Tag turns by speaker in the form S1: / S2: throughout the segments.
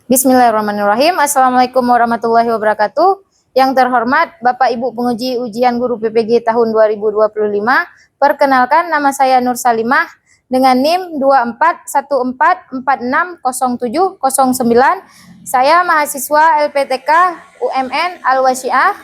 S1: Bismillahirrahmanirrahim. Assalamualaikum warahmatullahi wabarakatuh. Yang terhormat Bapak Ibu penguji ujian guru PPG tahun 2025. Perkenalkan, nama saya Nur Salimah dengan NIM 2414460709. Saya mahasiswa LPTK UMN Al-Wasyiah.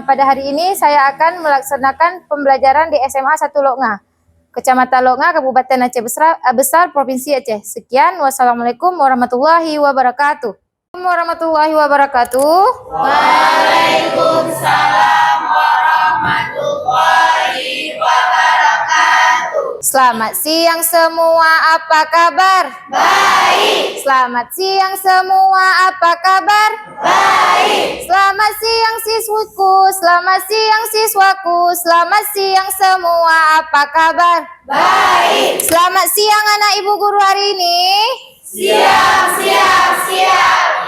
S1: Pada hari ini saya akan melaksanakan pembelajaran di SMA 1 Loknga, Kecamatan Loknga, Kabupaten Aceh Besar, Provinsi Aceh. Sekian, wassalamualaikum warahmatullahi wabarakatuh. Warahmatullahi wabarakatuh.
S2: Waalaikumsalam warahmatullahi wabarakatuh.
S1: Selamat siang semua, apa kabar?
S2: Baik.
S1: Selamat siang semua, apa kabar?
S2: Baik.
S1: Selamat siang siswaku, selamat siang siswaku, selamat siang semua, apa kabar?
S2: Baik.
S1: Selamat siang anak ibu guru hari ini.
S2: Siap.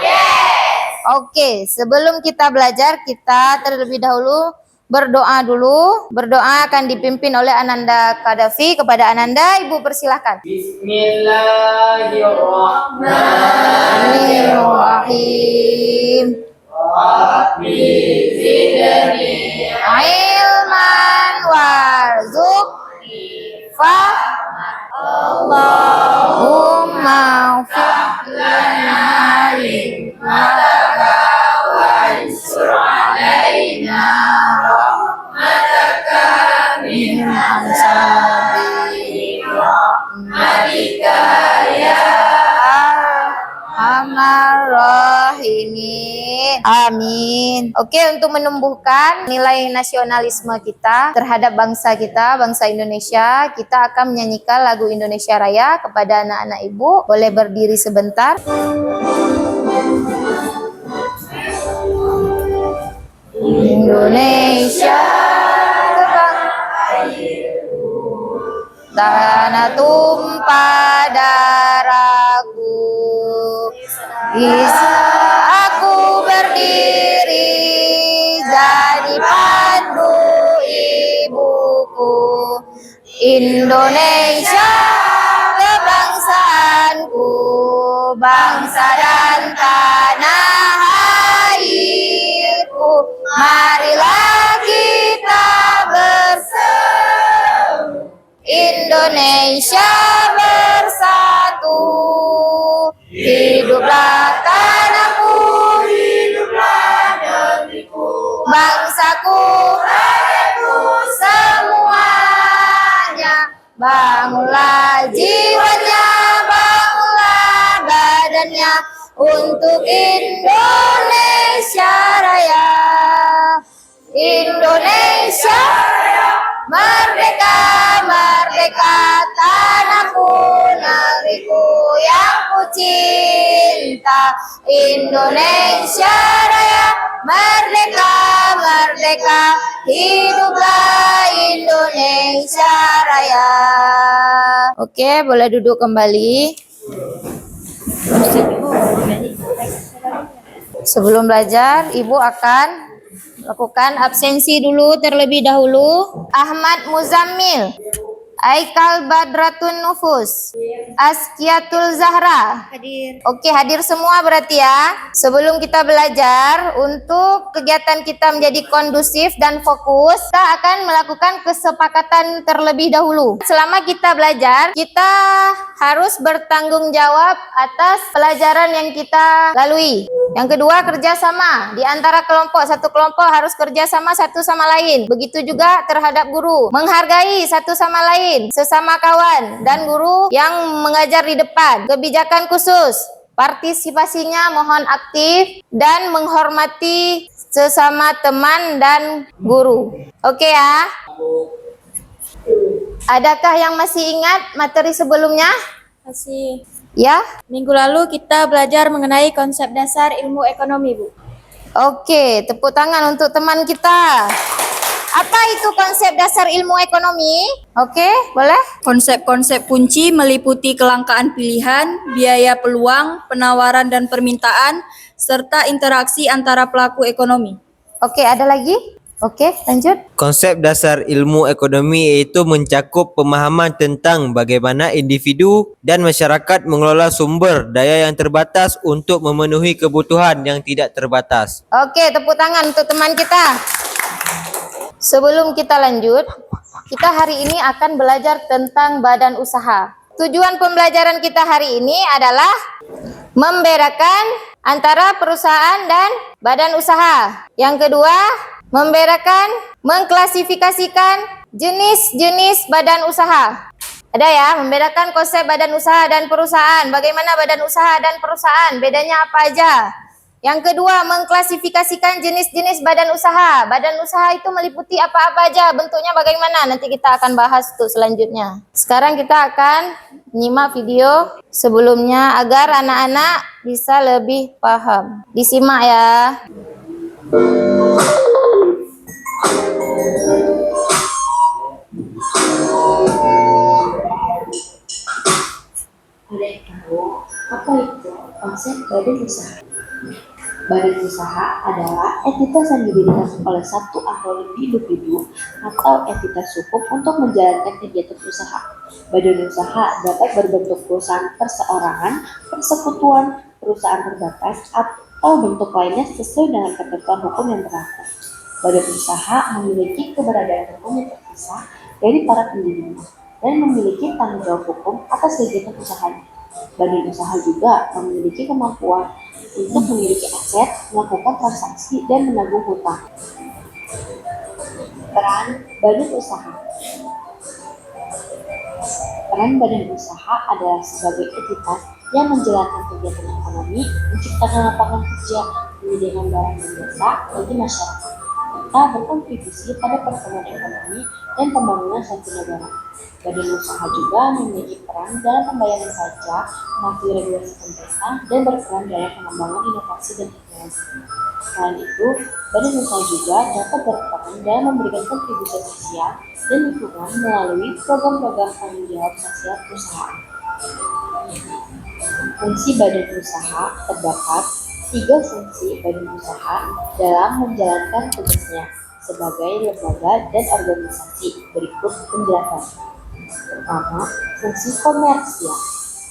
S2: Yes.
S1: Oke, sebelum kita belajar, kita terlebih dahulu berdoa dulu. Berdoa akan dipimpin oleh Ananda Kadafi. Kepada Ananda, Ibu persilahkan. Bismillahirrahmanirrahim.
S2: Rabbi zidni
S1: Ilman warzuqni Allahumma
S2: lana hikmataka wansur alaina rahmataka min ansari rahmatika ya
S1: Arhamar Rahimin. Amin. Oke, untuk menumbuhkan nilai nasionalisme kita terhadap bangsa kita, bangsa Indonesia, kita akan menyanyikan lagu Indonesia Raya. Kepada anak-anak ibu, boleh berdiri sebentar. Indonesia tanah tumpah darahku, bisa aku berdiri jadi pandu ibuku. Indonesia kebangsaanku, bangsa dan tanah airku. Marilah kita bersatu, Indonesia bersatu. Hiduplah tanahku,
S2: hiduplah negeriku,
S1: bangsaku,
S2: rakyatku
S1: semuanya. Bangunlah jiwanya, bangunlah badannya untuk Indonesia Raya. Indonesia merdeka, merdeka, tanahku, negeriku yang ku cinta. Indonesia Raya, merdeka, merdeka, hiduplah Indonesia Raya. Oke, boleh duduk kembali. Sebelum belajar, Ibu akan lakukan absensi dulu terlebih dahulu. Ahmad Muzammil, Aikal Badratun Nufus, Askiatul Zahra.
S3: Hadir.
S1: Oke, hadir semua berarti ya. Sebelum kita belajar, untuk kegiatan kita menjadi kondusif dan fokus, kita akan melakukan kesepakatan terlebih dahulu. Selama kita belajar, kita harus bertanggung jawab atas pelajaran yang kita lalui. Yang kedua, kerjasama di antara kelompok. Satu kelompok harus kerjasama satu sama lain. Begitu juga terhadap guru, menghargai satu sama lain, sesama kawan dan guru yang mengajar di depan. Kebijakan khusus, partisipasinya mohon aktif dan menghormati sesama teman dan guru. Oke ya. Adakah yang masih ingat materi sebelumnya?
S3: Masih.
S1: Ya.
S3: Minggu lalu kita belajar mengenai konsep dasar ilmu ekonomi, Bu.
S1: Oke, tepuk tangan untuk teman kita. Apa itu konsep dasar ilmu ekonomi? Oke, boleh?
S4: Konsep-konsep kunci meliputi kelangkaan pilihan, biaya peluang, penawaran dan permintaan, serta interaksi antara pelaku ekonomi.
S1: Oke, ada lagi? Oke, lanjut.
S5: Konsep dasar ilmu ekonomi yaitu mencakup pemahaman tentang bagaimana individu dan masyarakat mengelola sumber daya yang terbatas untuk memenuhi kebutuhan yang tidak terbatas.
S1: Oke, tepuk tangan untuk teman kita. Sebelum kita lanjut, kita hari ini akan belajar tentang badan usaha. Tujuan pembelajaran kita hari ini adalah membedakan antara perusahaan dan badan usaha. Yang kedua, mengklasifikasikan jenis-jenis badan usaha. Ada ya, membedakan konsep badan usaha dan perusahaan. Bagaimana badan usaha dan perusahaan, bedanya apa aja? Yang kedua, mengklasifikasikan jenis-jenis badan usaha. Badan usaha itu meliputi apa-apa aja, bentuknya bagaimana? Nanti kita akan bahas untuk selanjutnya. Sekarang kita akan menyimak video sebelumnya agar anak-anak bisa lebih paham. Disimak ya.
S6: Ada yang tahu apa itu konsep badan usaha? Badan usaha adalah entitas yang didirikan oleh satu atau lebih individu atau entitas hukum untuk menjalankan kegiatan usaha. Badan usaha dapat berbentuk perusahaan perseorangan, persekutuan, perusahaan terbatas, atau bentuk lainnya sesuai dengan ketentuan hukum yang berlaku. Badan usaha memiliki keberadaan hukum yang terpisah dari para pendirinya dan memiliki tanggung jawab hukum atas kegiatan usahanya. Badan usaha juga memiliki kemampuan untuk memiliki aset, melakukan transaksi, dan menanggung hutang. Peran badan usaha. Peran badan usaha adalah sebagai entitas yang menjalankan kegiatan ekonomi, menciptakan lapangan kerja, menyediakan barang dan jasa bagi masyarakat, serta berkontribusi pada pertumbuhan ekonomi dan pembangunan suatu negara. Badan usaha juga memiliki peran dalam pembayaran pajak, mematuhi regulasi pemerintah, dan berperan dalam pengembangan inovasi dan teknologi. Selain itu, badan usaha juga dapat berperan dalam memberikan kontribusi sosial dan lingkungan melalui program-program tanggung jawab sosial perusahaan. Fungsi badan usaha terdapat 3 fungsi badan usaha dalam menjalankan tugasnya sebagai lembaga dan organisasi. Berikut penjelasan. Pertama, fungsi komersial.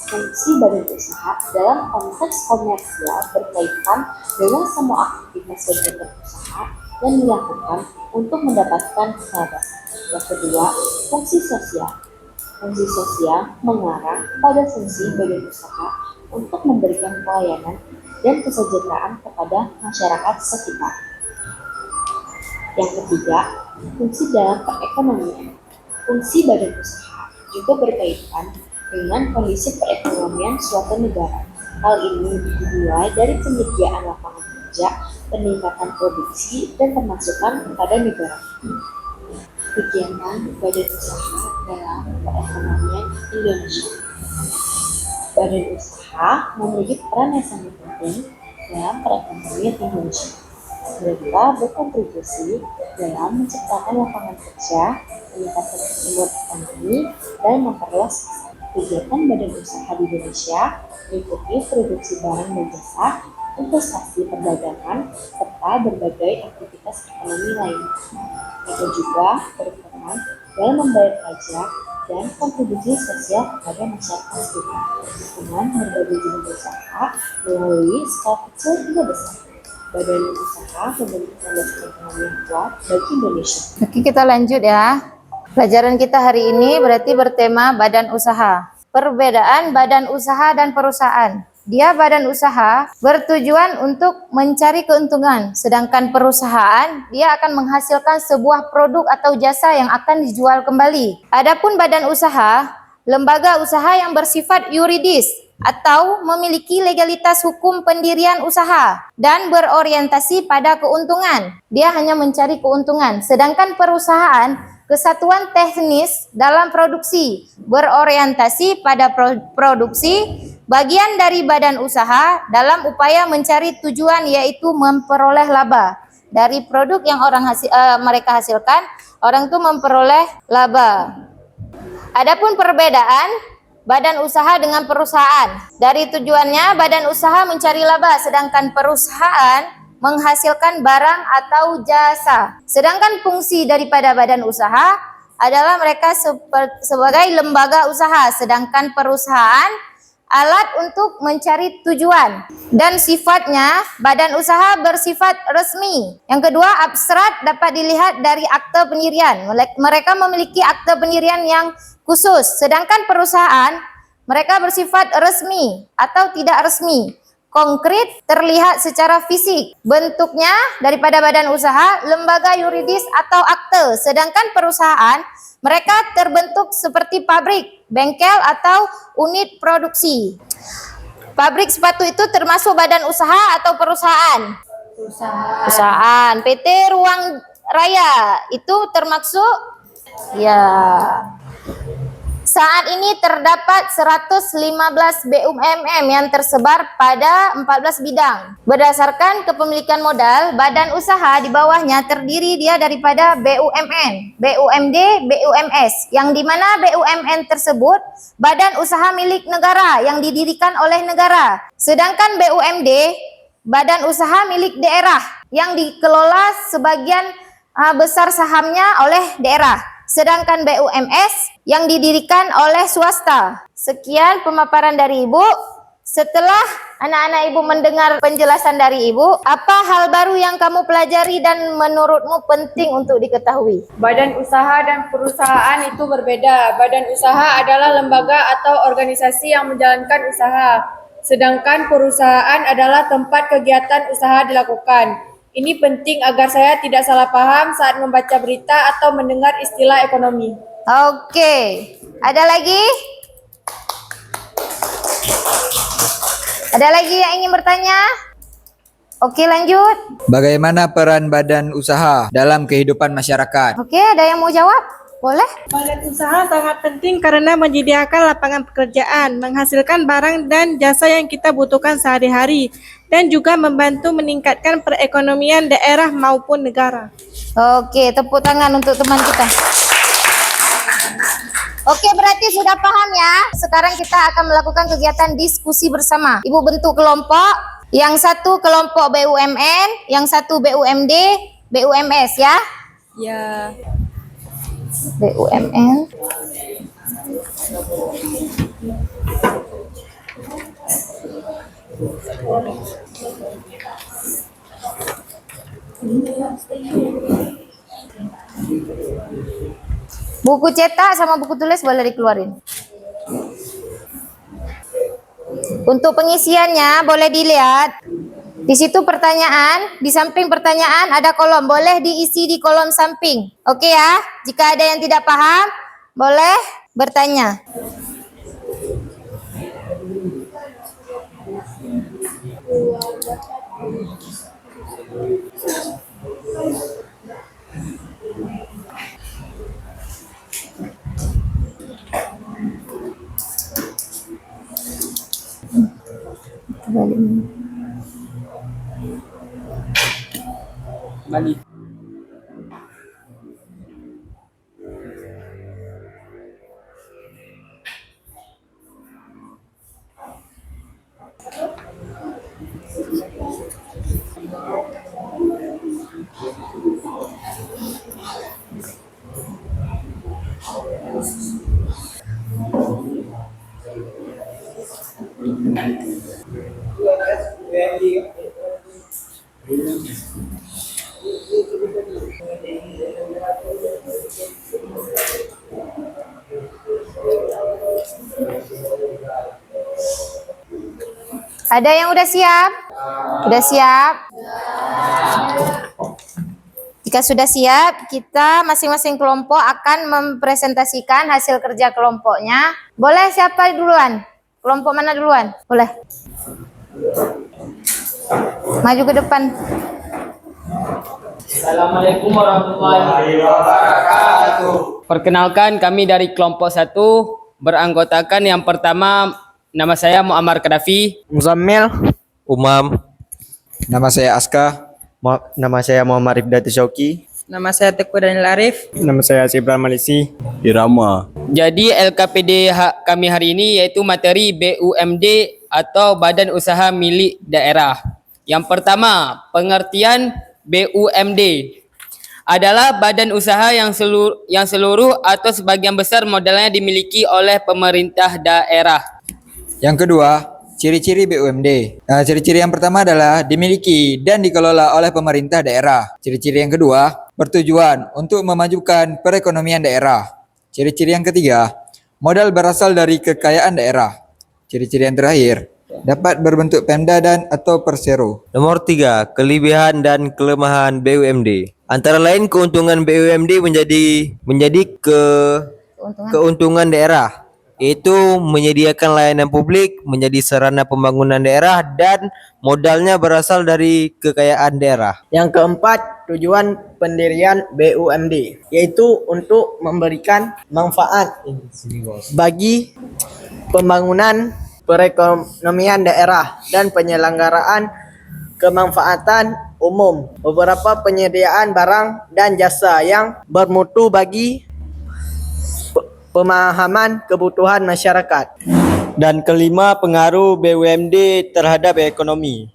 S6: Fungsi badan usaha dalam konteks komersial berkaitan dengan semua aktivitas kegiatan usaha yang dilakukan untuk mendapatkan laba. Yang kedua, fungsi sosial. Fungsi sosial mengarah pada fungsi badan usaha untuk memberikan pelayanan dan kesejahteraan kepada masyarakat sekitar. Yang ketiga, fungsi dalam perekonomian. Fungsi badan usaha juga berkaitan dengan kondisi perekonomian suatu negara. Hal ini dimulai dari penyediaan lapangan kerja, peningkatan produksi, dan pemasukan kepada negara. Kegiatan badan usaha dalam perekonomian Indonesia. Badan usaha memiliki peran yang sangat penting dalam perekonomian Indonesia. Mereka berkontribusi dalam menciptakan lapangan kerja, meningkatkan pertumbuhan ekonomi, dan memperluas kegiatan badan usaha di Indonesia meliputi produksi barang dan jasa, investasi perdagangan, serta berbagai aktivitas ekonomi lainnya. Mereka juga berperan dalam membayar pajak dan kontribusi sosial kepada masyarakat sekitar dengan berbagai jenis usaha melalui skala kecil hingga besar. Badan usaha memiliki fondasi ekonomi yang kuat bagi Indonesia.
S1: Oke, kita lanjut ya. Pelajaran kita hari ini berarti bertema badan usaha. Perbedaan badan usaha dan perusahaan. Dia badan usaha bertujuan untuk mencari keuntungan, sedangkan perusahaan dia akan menghasilkan sebuah produk atau jasa yang akan dijual kembali. Adapun badan usaha, lembaga usaha yang bersifat yuridis atau memiliki legalitas hukum pendirian usaha dan berorientasi pada keuntungan. Dia hanya mencari keuntungan, sedangkan perusahaan kesatuan teknis dalam produksi, berorientasi pada produksi, bagian dari badan usaha dalam upaya mencari tujuan yaitu memperoleh laba. Dari produk yang mereka hasilkan, orang itu memperoleh laba. Adapun perbedaan badan usaha dengan perusahaan. Dari tujuannya, badan usaha mencari laba, sedangkan perusahaan menghasilkan barang atau jasa. Sedangkan fungsi daripada badan usaha adalah mereka sebagai lembaga usaha, sedangkan perusahaan alat untuk mencari tujuan. Dan sifatnya, badan usaha bersifat resmi. Yang kedua, abstrak dapat dilihat dari akte pendirian. Mereka memiliki akte pendirian yang khusus, sedangkan perusahaan mereka bersifat resmi atau tidak resmi. Konkret terlihat secara fisik. Bentuknya daripada badan usaha, lembaga yuridis atau akte. Sedangkan perusahaan, mereka terbentuk seperti pabrik, bengkel atau unit produksi. Pabrik sepatu itu termasuk badan usaha atau perusahaan? Perusahaan. PT Ruang Raya itu termasuk? Ya. Saat ini terdapat 115 BUMN yang tersebar pada 14 bidang. Berdasarkan kepemilikan modal, badan usaha di bawahnya terdiri dia daripada BUMN, BUMD, BUMS, yang dimana BUMN tersebut badan usaha milik negara yang didirikan oleh negara. Sedangkan BUMD, badan usaha milik daerah yang dikelola sebagian besar sahamnya oleh daerah. Sedangkan BUMS yang didirikan oleh swasta. Sekian pemaparan dari Ibu. Setelah anak-anak Ibu mendengar penjelasan dari Ibu, apa hal baru yang kamu pelajari dan menurutmu penting untuk diketahui?
S3: Badan usaha dan perusahaan itu berbeda. Badan usaha adalah lembaga atau organisasi yang menjalankan usaha. Sedangkan perusahaan adalah tempat kegiatan usaha dilakukan. Ini penting agar saya tidak salah paham saat membaca berita atau mendengar istilah ekonomi.
S1: Oke, ada lagi? Ada lagi yang ingin bertanya? Oke, lanjut.
S7: Bagaimana peran badan usaha dalam kehidupan masyarakat?
S1: Oke, ada yang mau jawab? Boleh?
S8: Badan usaha sangat penting karena menyediakan lapangan pekerjaan, menghasilkan barang dan jasa yang kita butuhkan sehari-hari, dan juga membantu meningkatkan perekonomian daerah maupun negara.
S1: Oke, tepuk tangan untuk teman kita. Oke, berarti sudah paham ya. Sekarang kita akan melakukan kegiatan diskusi bersama. Ibu bentuk kelompok. Yang satu kelompok BUMN, yang satu BUMD, BUMS ya.
S4: Ya.
S1: BUMN. Buku cetak sama buku tulis boleh dikeluarin. Untuk pengisiannya boleh dilihat. Di situ pertanyaan, di samping pertanyaan ada kolom, boleh diisi di kolom samping. Oke ya, jika ada yang tidak paham, boleh bertanya.
S9: Balik.
S1: Ada yang udah siap? Udah siap? Jika sudah siap, kita masing-masing kelompok akan mempresentasikan hasil kerja kelompoknya. Boleh siapa duluan? Kelompok mana duluan? Boleh. Maju ke depan.
S9: Assalamualaikum warahmatullahi wabarakatuh. Perkenalkan, kami dari kelompok 1 beranggotakan yang pertama, nama saya Muammar Kadafi.
S5: Muzammil. Umam.
S7: Nama saya Aska.
S10: Nama saya Muhammad Rifdati Syauki.
S8: Nama saya Teguh Daniel Arif.
S10: Nama saya Sibran Malisi.
S7: Irama.
S9: Jadi LKPD kami hari ini yaitu materi BUMD atau Badan Usaha Milik Daerah. Yang pertama, pengertian BUMD adalah badan usaha yang seluruh atau sebagian besar modalnya dimiliki oleh pemerintah daerah.
S7: Yang kedua, ciri-ciri BUMD. Nah, ciri-ciri yang pertama adalah dimiliki dan dikelola oleh pemerintah daerah. Ciri-ciri yang kedua, bertujuan untuk memajukan perekonomian daerah. Ciri-ciri yang ketiga, modal berasal dari kekayaan daerah. Ciri-ciri yang terakhir, dapat berbentuk Pemda dan atau persero.
S5: Nomor 3, kelebihan dan kelemahan BUMD. Antara lain keuntungan BUMD menjadi keuntungan daerah, yaitu menyediakan layanan publik, menjadi sarana pembangunan daerah dan modalnya berasal dari kekayaan daerah.
S11: Yang keempat, tujuan pendirian BUMD yaitu untuk memberikan manfaat bagi pembangunan perekonomian daerah dan penyelenggaraan kemanfaatan umum. Beberapa penyediaan barang dan jasa yang bermutu bagi pemahaman kebutuhan masyarakat.
S10: Dan kelima, pengaruh BUMD terhadap ekonomi.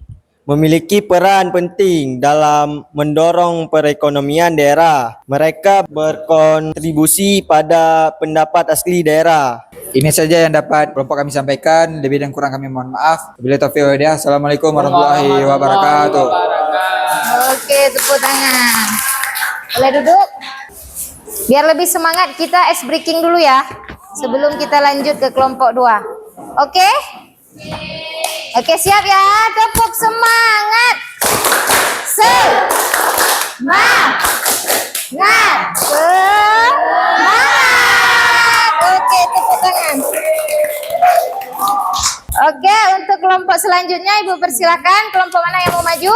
S10: Memiliki peran penting dalam mendorong perekonomian daerah. Mereka berkontribusi pada pendapat asli daerah.
S7: Ini saja yang dapat kelompok kami sampaikan. Lebih dan kurang kami mohon maaf. Wabillahi taufiq wal hidayah. Assalamualaikum warahmatullahi wabarakatuh.
S1: Oke, tepuk tangan. Boleh duduk? Biar lebih semangat kita ice breaking dulu ya. Sebelum kita lanjut ke kelompok 2. Oke? Oke, siap ya? Tepuk semangat. Semangat. Oke, tepuk tangan. Oke, untuk kelompok selanjutnya Ibu persilakan. Kelompok mana yang mau maju?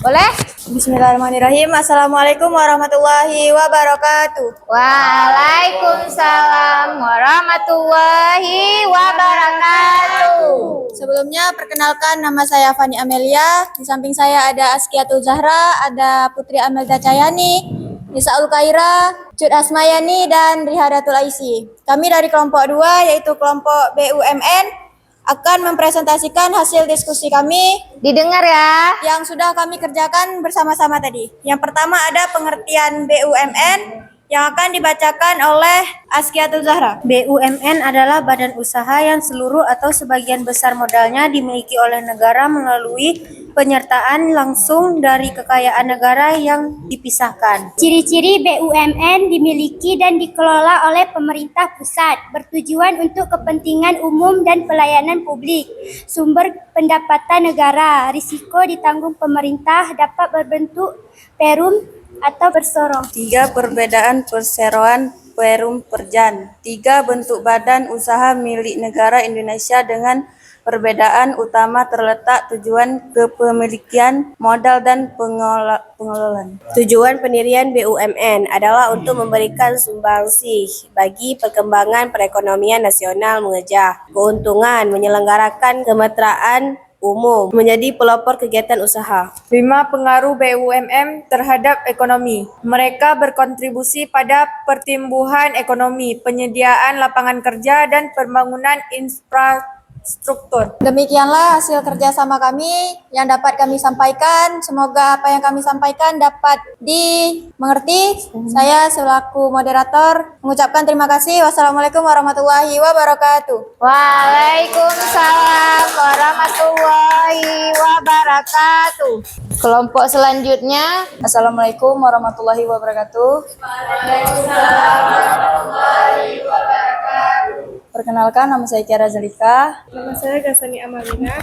S1: Boleh?
S4: Bismillahirrahmanirrahim. Assalamualaikum warahmatullahi wabarakatuh.
S1: Waalaikumsalam warahmatullahi wabarakatuh.
S4: Sebelumnya perkenalkan, nama saya Fani Amelia. Di samping saya ada Askiatul Zahra, ada Putri Amelda Cayani, Nisa Ulkaira, Cud Asmayani, dan Rihadatul Aisi. Kami dari kelompok 2 yaitu kelompok BUMN akan mempresentasikan hasil diskusi kami.
S1: Didengar ya.
S4: Yang sudah kami kerjakan bersama-sama tadi. Yang pertama ada pengertian BUMN yang akan dibacakan oleh Askiatul Zahra.
S12: BUMN adalah badan usaha yang seluruh atau sebagian besar modalnya dimiliki oleh negara melalui penyertaan langsung dari kekayaan negara yang dipisahkan.
S13: Ciri-ciri BUMN dimiliki dan dikelola oleh pemerintah pusat, bertujuan untuk kepentingan umum dan pelayanan publik. Sumber pendapatan negara, risiko ditanggung pemerintah, dapat berbentuk perum atau persero.
S12: 3. Perbedaan perseroan perum perjan. 3. Bentuk badan usaha milik negara Indonesia dengan perbedaan utama terletak tujuan kepemilikan, modal, dan pengelolaan.
S14: Tujuan pendirian BUMN adalah untuk memberikan sumbangsih bagi perkembangan perekonomian nasional, mengejar keuntungan, menyelenggarakan kemitraan umum, menjadi pelopor kegiatan usaha.
S3: 5. Pengaruh BUMN terhadap ekonomi. Mereka berkontribusi pada pertumbuhan ekonomi, penyediaan lapangan kerja, dan pembangunan infrastruktur.
S4: Demikianlah hasil kerjasama kami yang dapat kami sampaikan. Semoga apa yang kami sampaikan dapat dimengerti. Saya selaku moderator mengucapkan terima kasih. Wassalamualaikum warahmatullahi wabarakatuh.
S1: Waalaikumsalam warahmatullahi wabarakatuh. Kelompok selanjutnya.
S4: Assalamualaikum warahmatullahi wabarakatuh.
S2: Waalaikumsalam warahmatullahi wabarakatuh.
S4: Perkenalkan, nama saya Kiara Zalika.
S8: Nama saya Gasani Amalina.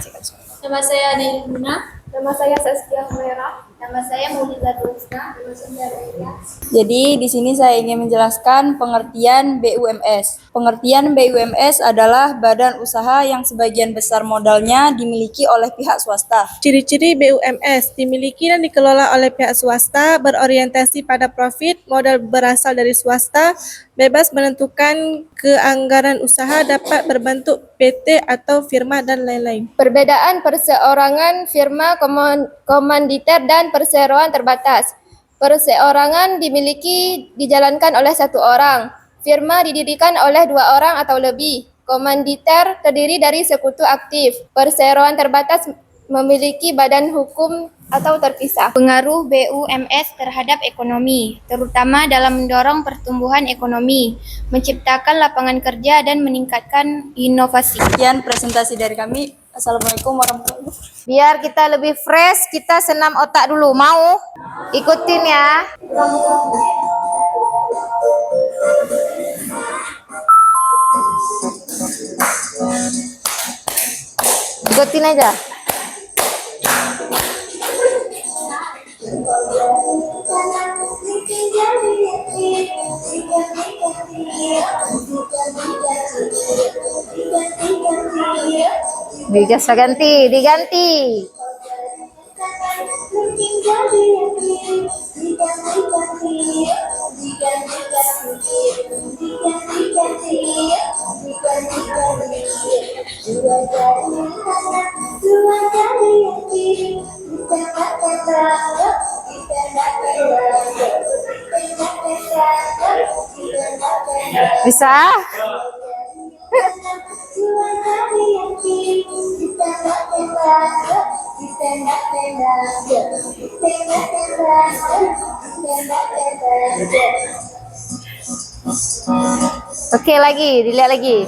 S13: Nama saya Adi Luna.
S8: Nama saya Saskia Merah.
S13: Nama saya Mulizatul Husna. Nama saya Raya.
S4: Jadi di sini saya ingin menjelaskan pengertian BUMS. Pengertian BUMS adalah badan usaha yang sebagian besar modalnya dimiliki oleh pihak swasta.
S8: Ciri-ciri BUMS dimiliki dan dikelola oleh pihak swasta, berorientasi pada profit, modal berasal dari swasta, bebas menentukan keanggaran usaha, dapat berbentuk PT atau firma dan lain-lain.
S1: Perbedaan perseorangan, firma, komanditer, dan perseroan terbatas. Perseorangan dijalankan oleh satu orang. Firma didirikan oleh 2 orang atau lebih. Komanditer terdiri dari sekutu aktif. Perseroan terbatas
S3: memiliki badan hukum atau terpisah.
S13: Pengaruh BUMS terhadap ekonomi, terutama dalam mendorong pertumbuhan ekonomi, menciptakan lapangan kerja dan meningkatkan inovasi.
S4: Sekian presentasi dari kami. Assalamualaikum warahmatullahi wabarakatuh.
S1: Biar kita lebih fresh, kita senam otak dulu. Mau? Ikutin ya. Ikutin aja. Dijasa diganti. Bisa? Oke, lagi, dilihat lagi.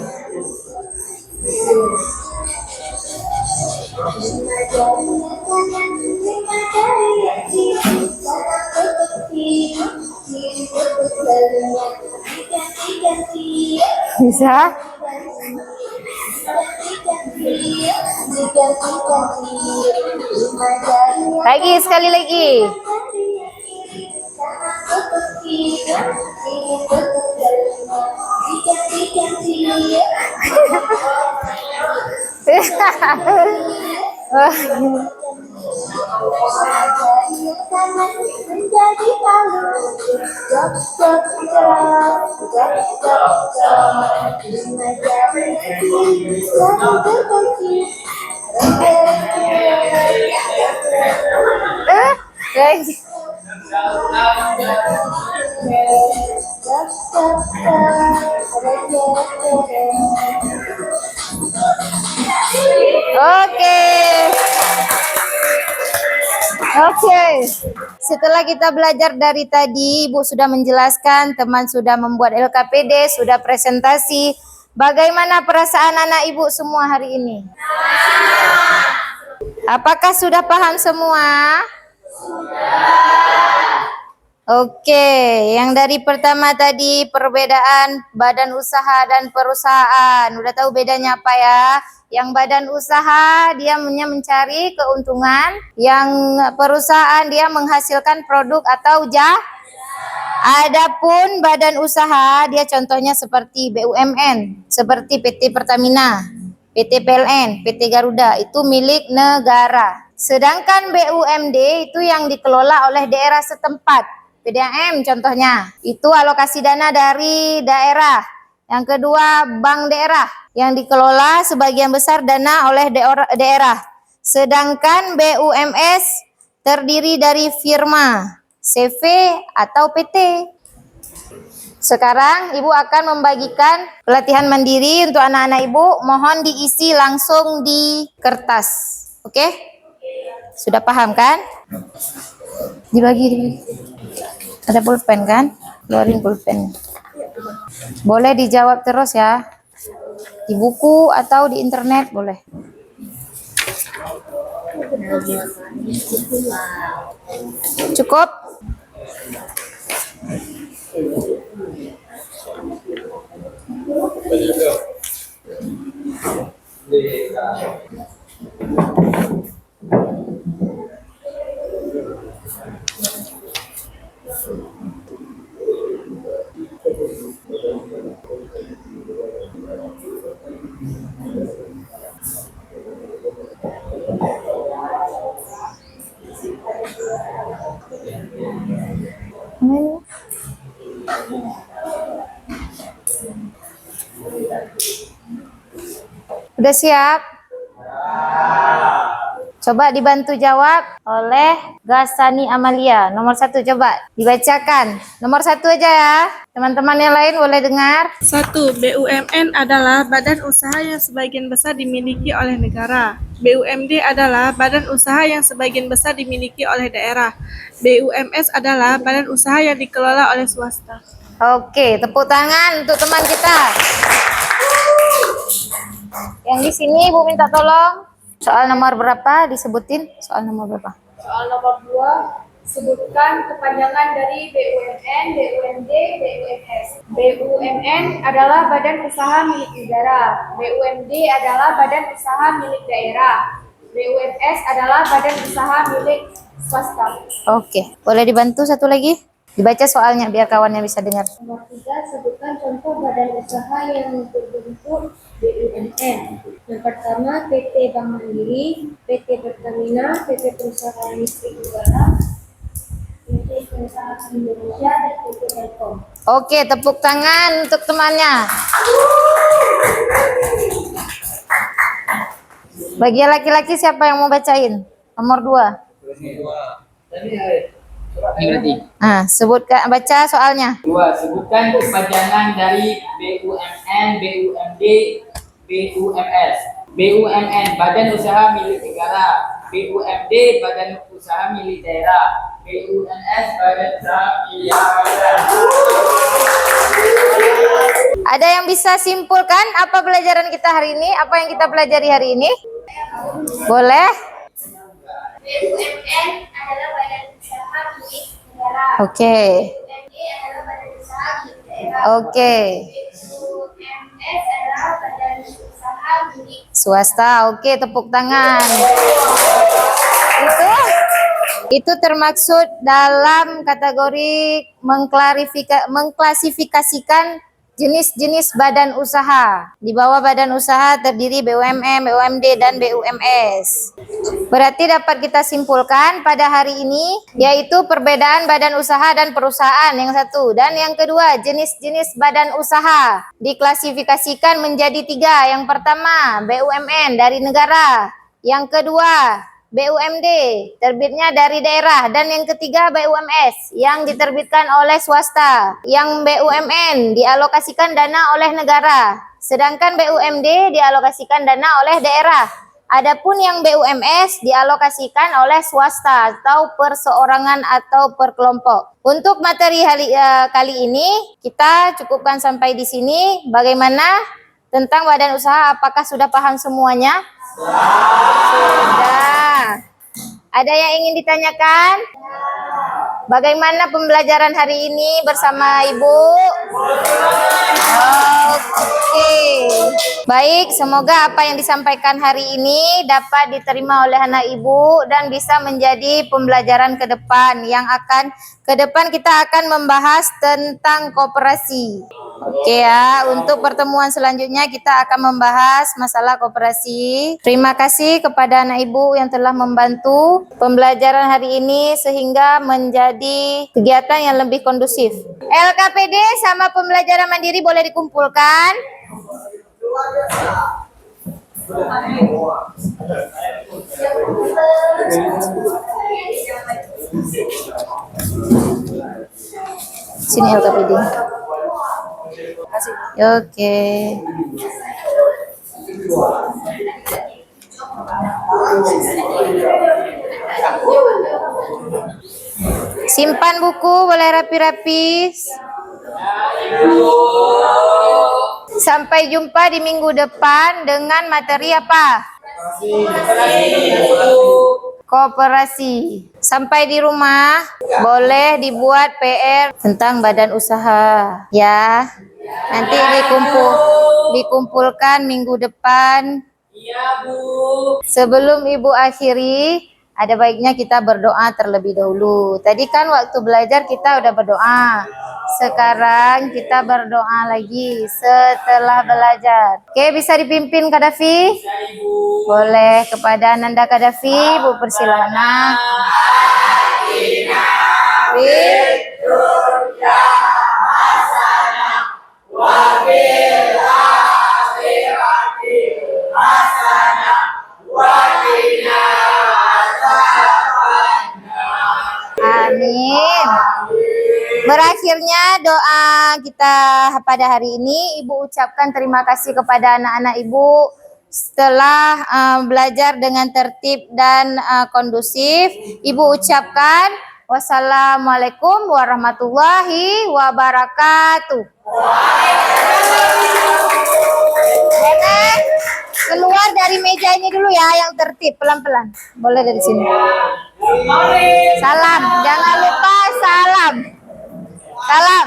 S1: Bisa? Lagi, sekali lagi. Oke. Setelah kita belajar dari tadi, Ibu sudah menjelaskan, teman sudah membuat LKPD, sudah presentasi. Bagaimana perasaan anak Ibu semua hari ini? Apakah sudah paham semua? Oke, yang dari pertama tadi perbedaan badan usaha dan perusahaan. Udah tahu bedanya apa ya? Yang badan usaha dia hanya mencari keuntungan, yang perusahaan dia menghasilkan produk atau jasa. Adapun badan usaha dia contohnya seperti BUMN, seperti PT Pertamina, PT PLN, PT Garuda, itu milik negara. Sedangkan BUMD itu yang dikelola oleh daerah setempat. PDAM contohnya, itu alokasi dana dari daerah. Yang kedua, bank daerah yang dikelola sebagian besar dana oleh daerah. Sedangkan BUMS terdiri dari firma, CV atau PT. Sekarang Ibu akan membagikan pelatihan mandiri untuk anak-anak Ibu. Mohon diisi langsung di kertas. Oke? Sudah paham kan? Dibagi. Ada pulpen kan? Keluarin pulpen. Boleh dijawab terus ya. Di buku atau di internet boleh. Cukup? Udah siap? Coba dibantu jawab oleh Gasani Amalia. Nomor 1 coba dibacakan. Nomor 1 aja ya. Teman-teman yang lain boleh dengar.
S8: 1. BUMN adalah badan usaha yang sebagian besar dimiliki oleh negara. BUMD adalah badan usaha yang sebagian besar dimiliki oleh daerah. BUMS adalah badan usaha yang dikelola oleh swasta.
S1: Oke, tepuk tangan untuk teman kita. Yang di sini Ibu minta tolong. Soal nomor berapa disebutin? Soal nomor berapa?
S3: Soal nomor 2, sebutkan kepanjangan dari BUMN, BUMD, BUMS. BUMN adalah badan usaha milik negara. BUMD adalah badan usaha milik daerah. BUMS adalah badan usaha milik swasta.
S1: Oke, boleh dibantu satu lagi? Dibaca soalnya biar kawannya bisa dengar.
S13: Nomor 3, sebutkan contoh badan usaha yang berbentuk BUMN. Yang pertama, PT Bank Mandiri, PT Pertamina, PT Perusahaan Listrik Negara, PT Perusahaan Indonesia, dan PT Telkom.
S1: Oke, tepuk tangan untuk temannya. Bagi laki-laki siapa yang mau bacain? Nomor 2.
S9: Ini berarti.
S1: Sebutkan, baca soalnya.
S9: 2. Sebutkan kepanjangan dari BUMN, BUMD, BUMS. BUMN, Badan Usaha Milik Negara. BUMD, Badan Usaha Milik Daerah. BUMS, Badan Usaha Milik Daerah.
S1: Ada yang bisa simpulkan apa pelajaran kita hari ini? Apa yang kita pelajari hari ini? Boleh?
S13: BUMN adalah badan usaha milik negara.
S1: Oke.
S13: BUMD adalah badan usaha milik daerah.
S1: Oke.
S13: BUMS adalah badan usaha milik
S1: Swasta. Oke, tepuk tangan. Itu termaksud dalam kategori mengklasifikasikan jenis-jenis badan usaha. Di bawah badan usaha terdiri BUMN, BUMD, dan BUMS. Berarti dapat kita simpulkan pada hari ini, yaitu perbedaan badan usaha dan perusahaan yang satu. Dan yang kedua, jenis-jenis badan usaha diklasifikasikan menjadi 3. Yang pertama, BUMN dari negara. Yang kedua, BUMD terbitnya dari daerah, dan yang ketiga BUMS yang diterbitkan oleh swasta. Yang BUMN dialokasikan dana oleh negara, sedangkan BUMD dialokasikan dana oleh daerah. Adapun yang BUMS dialokasikan oleh swasta atau perseorangan atau per kelompok. Untuk materi kali ini kita cukupkan sampai di sini. Bagaimana tentang badan usaha? Apakah sudah paham semuanya? Sudah. Ada yang ingin ditanyakan? Bagaimana pembelajaran hari ini bersama Ibu? Oke. Baik, semoga apa yang disampaikan hari ini dapat diterima oleh anak Ibu dan bisa menjadi pembelajaran ke depan ke depan kita akan membahas tentang koperasi. Oke ya, untuk pertemuan selanjutnya kita akan membahas masalah koperasi. Terima kasih kepada anak ibu yang telah membantu pembelajaran hari ini sehingga menjadi kegiatan yang lebih kondusif. LKPD sama pembelajaran mandiri boleh dikumpulkan. Sini LKPD. Oke. Simpan buku, boleh rapi-rapi. Sampai jumpa di minggu depan dengan materi apa? Koperasi. Sampai di rumah boleh dibuat PR tentang badan usaha ya. Nanti dikumpulkan minggu depan. Iya, Bu. Sebelum Ibu akhiri, ada baiknya kita berdoa terlebih dahulu. Tadi kan waktu belajar kita udah berdoa. Sekarang kita berdoa lagi setelah belajar. Oke, bisa dipimpin Kadafi? Bisa, Ibu. Boleh, kepada Nanda Kadafi, Bu persilakan. Berakhirnya doa kita pada hari ini, Ibu ucapkan terima kasih kepada anak-anak Ibu setelah belajar dengan tertib dan kondusif. Ibu ucapkan wassalamualaikum warahmatullahi wabarakatuh. Nenek, keluar dari meja ini dulu ya, yang tertib, pelan-pelan. Boleh dari sini. Salam, jangan lupa salam. Salam.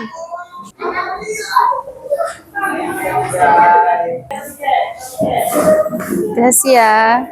S1: Terima kasih ya.